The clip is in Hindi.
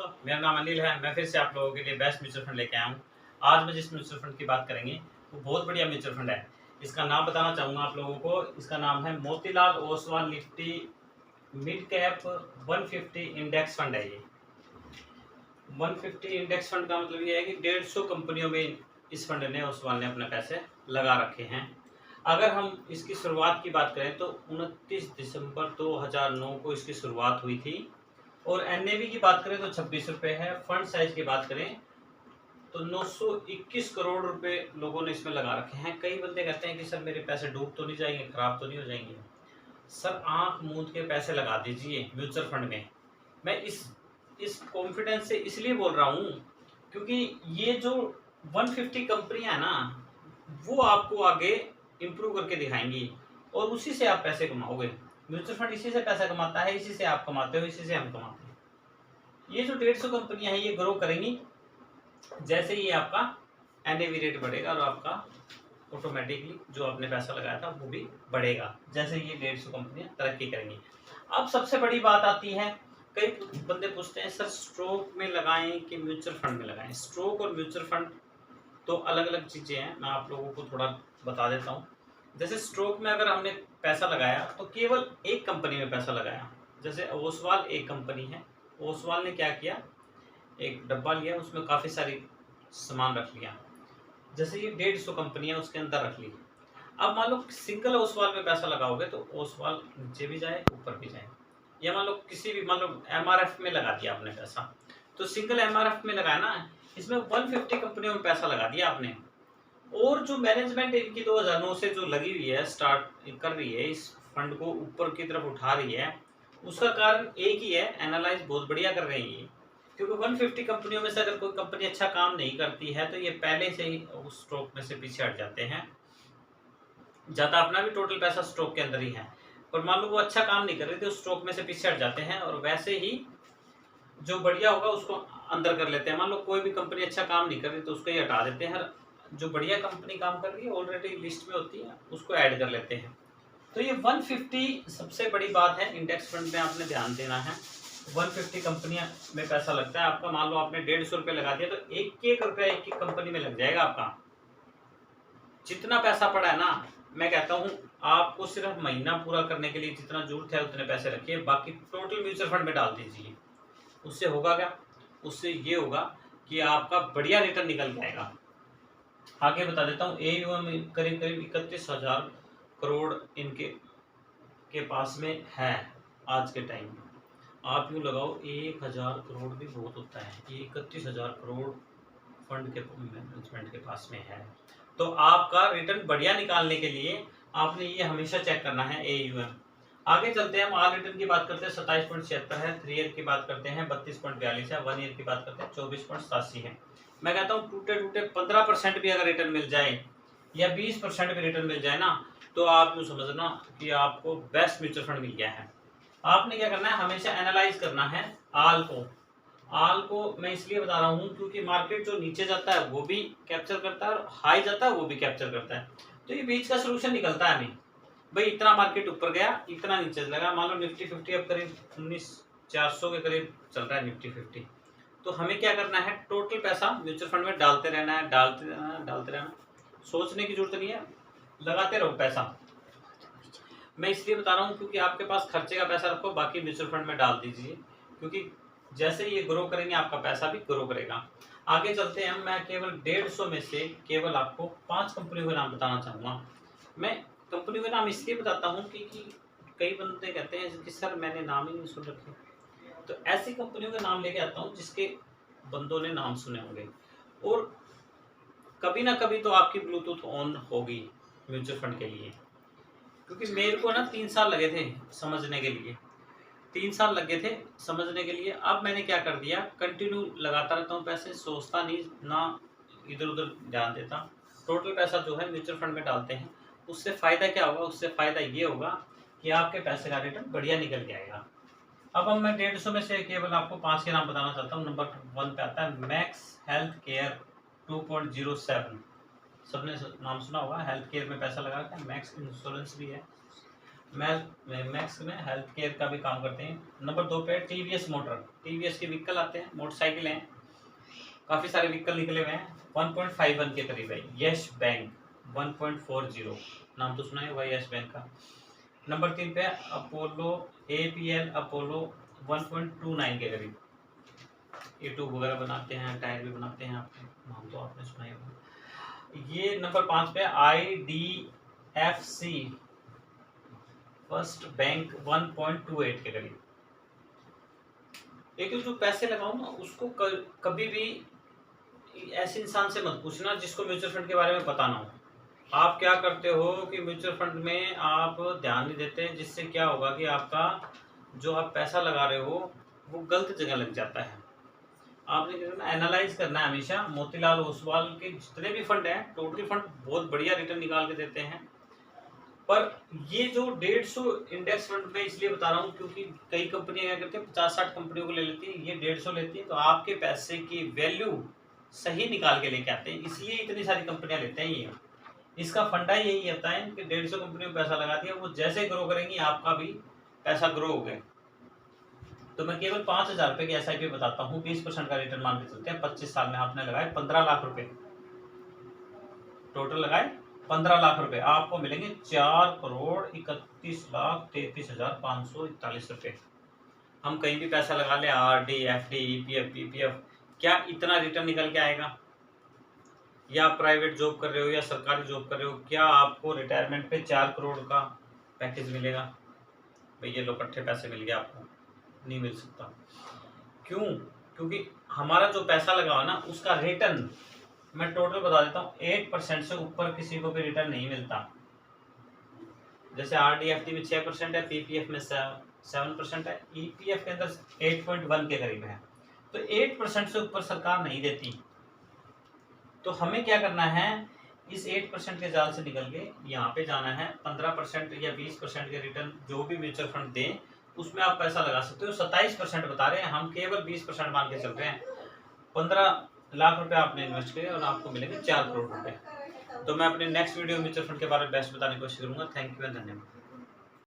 दोस्तों, मेरा नाम अनिल है। मैं फिर से आप लोगों के लिए बेस्ट म्यूचुअल फंड लेके आया हूँ। आज मैं जिस म्यूचुअल फंड की बात करेंगे वो बहुत बढ़िया म्यूचुअल फंड है। इसका नाम बताना चाहूँगा आप लोगों को। इसका नाम है Motilal Oswal Nifty mid cap 150 index fund है। ये 150 इंडेक्स फंड का मतलब ये है कि 150 कंपनियों में इस फंड ने ओसवाल ने अपने पैसे लगा रखे हैं। अगर हम इसकी शुरुआत की बात करें तो 29 दिसंबर 2009 को इसकी शुरुआत हुई थी और एनएवी की बात करें तो 26 रुपये है। फंड साइज की बात करें तो 921 करोड़ रुपए लोगों ने इसमें लगा रखे हैं। कई बंदे कहते हैं कि सर मेरे पैसे डूब तो नहीं जाएंगे, खराब तो नहीं हो जाएंगे। सर आंख मूंद के पैसे लगा दीजिए म्यूचुअल फंड में। मैं इस कॉन्फिडेंस से इसलिए बोल रहा हूँ क्योंकि ये जो 150 कंपनियां है ना, वो आपको आगे इम्प्रूव करके दिखाएंगी और उसी से आप पैसे कमाओगे। म्यूचुअल फंड इसी से पैसा कमाता है, इसी से आप कमाते हो, इसी से हम कमाते हैं। ये जो 150 कंपनियां हैं ये ग्रो करेंगी जैसे ही आपका एनएवी रेट बढ़ेगा और आपका ऑटोमेटिकली जो आपने पैसा लगाया था वो भी बढ़ेगा जैसे ये 150 कंपनियां तरक्की करेंगी। अब सबसे बड़ी बात आती है, कई बंदे पूछते हैं सर स्टॉक में लगाएं कि म्यूचुअल फंड में लगाएं। स्टॉक और म्यूचुअल फंड तो अलग अलग चीज़ें हैं। मैं आप लोगों को थोड़ा बता देता हूँ। जैसे स्टॉक में अगर हमने पैसा लगाया तो केवल एक कंपनी में पैसा लगाया। जैसे ओसवाल एक कंपनी है, ओसवाल ने क्या किया, एक डब्बा लिया, उसमें काफ़ी सारी सामान रख लिया। जैसे ये 150 कंपनियां उसके अंदर रख ली। अब मान लो सिंगल ओसवाल में पैसा लगाओगे तो ओसवाल नीचे भी जाए ऊपर भी जाए। या मान लो किसी भी मान लो एमआरएफ में लगा दिया आपने पैसा, तो सिंगल एमआरएफ में लगाया ना, इसमें 150 कंपनियों में पैसा लगा दिया आपने। और जो मैनेजमेंट इनकी 2009 से जो लगी हुई है, स्टार्ट कर रही है, इस फंड को ऊपर की तरफ उठा रही है, उसका कारण एक ही है, एनालाइज बहुत बढ़िया कर रही है। क्योंकि 150 कंपनियों में से अगर कोई कंपनी अच्छा काम नहीं करती है तो ये पहले से ही उस स्टॉक में से पीछे हट जाते हैं। ज्यादा अपना भी टोटल पैसा स्टॉक के अंदर ही है, पर मान लो वो अच्छा काम नहीं कर रही थी, उस स्टॉक में से पीछे हट जाते हैं और वैसे ही जो बढ़िया होगा उसको अंदर कर लेते हैं। मान लो कोई भी कंपनी अच्छा काम नहीं कर रही तो उसको ही हटा देते हैं। जो बढ़िया कंपनी काम कर रही है ऑलरेडी लिस्ट में होती है, उसको ऐड कर लेते हैं। तो ये 150 सबसे बड़ी बात है। इंडेक्स फंड में आपने ध्यान देना है। 150 कंपनियां में पैसा लगता है आपका। मान लो आपने 150 रुपये लगा दिया तो एक रुपया एक कंपनी में लग जाएगा आपका। जितना पैसा पड़ा है ना, मैं कहता हूँ आपको सिर्फ महीना पूरा करने के लिए जितना जरूरत है उतने पैसे रखिए, बाकी टोटल म्यूचुअल फंड में डाल दीजिए। उससे होगा क्या, उससे ये होगा कि आपका बढ़िया रिटर्न निकल जाएगा। आगे बता देता हूँ। एयूएम करीब करीब 31,000 करोड़ इनके पास में है आज के टाइम में। आप यूँ लगाओ 1,000 करोड़ भी बहुत होता है, ये 31,000 करोड़ फंड के मैनेजमेंट के पास में है। तो आपका रिटर्न बढ़िया निकालने के लिए आपने ये हमेशा चेक करना है एयूएम। आगे चलते हैं, हम ऑल रिटर्न की बात करते हैं 27.76 है, 3 ईयर की बात करते हैं 32.42 है, 1 ईयर की बात करते हैं 24.87 है। मैं कहता हूँ टूटे टूटे 15% भी अगर रिटर्न मिल जाए या 20% भी रिटर्न मिल जाए ना, तो आप यूँ समझना कि आपको बेस्ट म्यूचुअल फंड मिल गया है। आपने क्या करना है, हमेशा एनालाइज करना है आल को मैं इसलिए बता रहा हूँ क्योंकि मार्केट जो नीचे जाता है वो भी कैप्चर करता है और हाई जाता है वो भी कैप्चर करता है। तो ये बीच का सोल्यूशन निकलता है नहीं भाई। इतना मार्केट ऊपर गया, इतना नीचे लगा। मान लो निफ्टी 50 अब करीब 19,400 के करीब चल रहा है निफ्टी 50। तो हमें क्या करना है, टोटल पैसा म्यूचुअल फंड में डालते रहना है, डालते रहना, डालते रहना। सोचने की जरूरत नहीं है, लगाते रहो पैसा। मैं इसलिए बता रहा हूँ क्योंकि आपके पास खर्चे का पैसा रखो, बाकी म्यूचुअल फंड में डाल दीजिए, क्योंकि जैसे ये ग्रो करेंगे आपका पैसा भी ग्रो करेगा। आगे चलते हैं, मैं केवल 150 में से केवल आपको 5 कंपनियों के नाम बताना चाहूँगा। मैं कंपनी का नाम इसलिए बताता हूँ कि कई बंदे कहते हैं कि सर मैंने नाम ही नहीं सुन रखे। तो ऐसी कंपनियों के नाम लेके आता हूँ जिसके बंदों ने नाम सुने होंगे, और कभी ना कभी तो आपकी ब्लूटूथ ऑन होगी म्यूचुअल फंड के लिए। क्योंकि मेरे को ना 3 साल लगे थे समझने के लिए, 3 साल लगे थे समझने के लिए। अब मैंने क्या कर दिया, कंटिन्यू लगाता रहता हूँ पैसे, सोचता नहीं ना, इधर उधर ध्यान देता। टोटल पैसा जो है म्यूचुअल फंड में डालते हैं। उससे फ़ायदा क्या होगा, उससे फ़ायदा ये होगा कि आपके पैसे का रिटर्न बढ़िया निकल के आएगा। अब हम मैं 150 में से केवल आपको 5 के नाम बताना चाहता हूँ। नंबर 1 पे आता है मैक्स हेल्थ केयर 2.07। सबने नाम सुना होगा, हेल्थ केयर में पैसा लगा के। मैक्स इंश्योरेंस भी है, मैक्स में हेल्थ केयर का भी काम करते हैं। नंबर 2 पे टीवीएस मोटर, टीवीएस के व्हीकल आते हैं, मोटरसाइकिल हैं, काफ़ी सारे व्हीकल निकले हुए हैं। 1.51 के करीब है। यस बैंक 1.40, नाम तो सुना ही होगा यस बैंक का। नंबर 3 पे अपोलो APL अपोलो 1.29 के करीब। ये ट्यूब वगैरह बनाते हैं, टायर भी बनाते हैं, आपने नाम तो आपने सुना ही होगा। ये नंबर 5 पे IDFC फर्स्ट बैंक 1.28 के करीब। लेकिन जो पैसे लगाओ ना उसको कभी भी ऐसे इंसान से मत पूछना जिसको म्यूचुअल फंड के बारे में पता ना हो। आप क्या करते हो कि म्यूचुअल फंड में आप ध्यान नहीं देते, जिससे क्या होगा कि आपका जो आप पैसा लगा रहे हो वो गलत जगह लग जाता है। आपने क्या करना, एनालाइज करना है हमेशा। मोतीलाल ओसवाल के जितने भी फंड हैं, टोटली फंड बहुत बढ़िया रिटर्न निकाल के देते हैं। पर ये जो 150 इंडेक्स फंड में इसलिए बता रहा हूँ क्योंकि कई कंपनियां क्या करती हैं, 50-60 कंपनियों को ले लेती है, ये 150 लेती है, तो आपके पैसे की वैल्यू सही निकाल के लेके आते हैं, इसलिए इतनी सारी कंपनियां लेते हैं। ये इसका फंडा यही होता है कि 150 कंपनियों में पैसा लगा दिया, वो जैसे ग्रो करेंगी आपका भी पैसा ग्रो हो गया। तो मैं केवल 5,000 रुपए की SIP बताता हूँ, 20% का रिटर्न मान के चलते हैं। 25 साल में आपने लगाए 15 लाख रुपए, टोटल लगाए 15 लाख रुपए, आपको मिलेंगे 4,31,33,541 रुपए। हम कहीं भी पैसा लगा ले, RD FD EPF PPF, क्या इतना रिटर्न निकल के आएगा? या आप प्राइवेट जॉब कर रहे हो या सरकारी जॉब कर रहे हो, क्या आपको रिटायरमेंट पे 4 करोड़ का पैकेज मिलेगा? भाई ये लो इकट्ठे पैसे मिल गए आपको, नहीं मिल सकता। क्यों? क्योंकि हमारा जो पैसा लगा हुआ ना उसका रिटर्न मैं टोटल बता देता हूँ, 8% से ऊपर किसी को भी रिटर्न नहीं मिलता। जैसे RD FD में 6% है, PPF में 7% है, EPF के अंदर 8.1 के करीब है। तो 8% से ऊपर सरकार नहीं देती। तो हमें क्या करना है, इस 8% के जाल से निकल के यहाँ पे जाना है। 15% या 20% के रिटर्न जो भी म्यूचुअल फंड दें उसमें आप पैसा लगा सकते हो। 27% बता रहे हैं, हम केवल 20% मान के चल रहे हैं। 15 लाख रुपए आपने इन्वेस्ट किए और आपको मिलेंगे 4 करोड़ रुपए। तो मैं अपने नेक्स्ट वीडियो म्यूचुअल फंड के बारे में बेस्ट बताने की कोशिश करूंगा। थैंक यू एंड धन्यवाद।